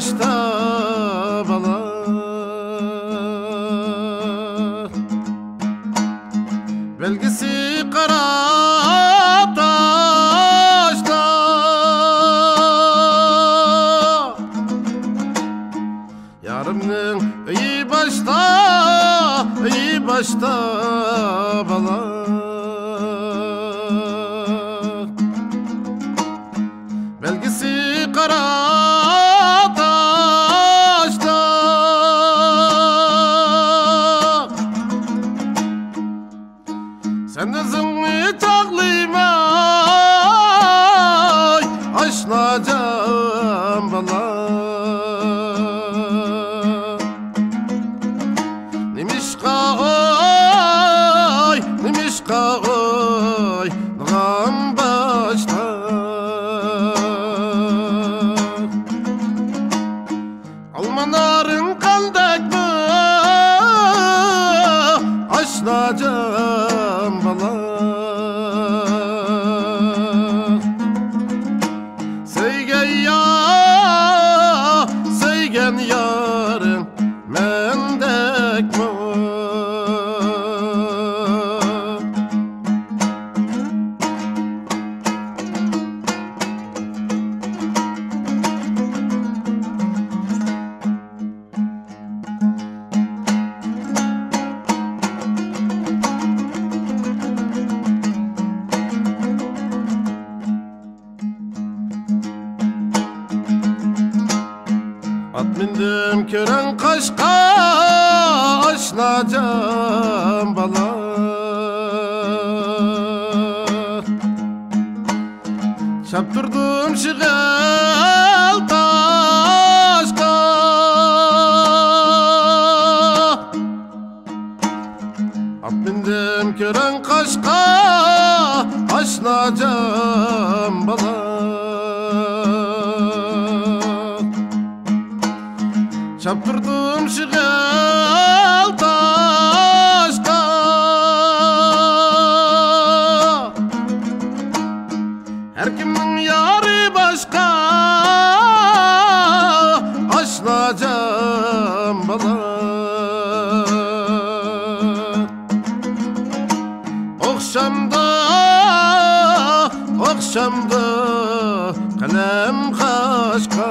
başta bala. Belgisi kara taşta, yarımның iyi başta bala. Belgisi kara taşta, sen özünü çağlaymay aşnacam bala. Nimişka oy nağam başta, almanarın kandak mı aşnacam bala. Sevgen yarın mendek mi? At mindim kören kaşka aşnacam bala. Çaptırdım şıgıl taşka, at mindim kören kaşka aşnacam bala. Çaptırdım şıgıl taşka, her kimin yarı başka aşnacam bala. Okşamda kalem kaşka,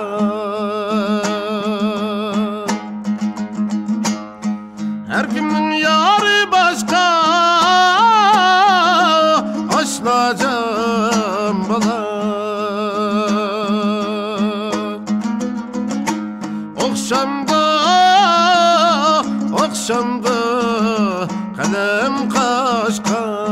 her kimin yarı başka aşnacam bala. Okşamda kalem kaşka.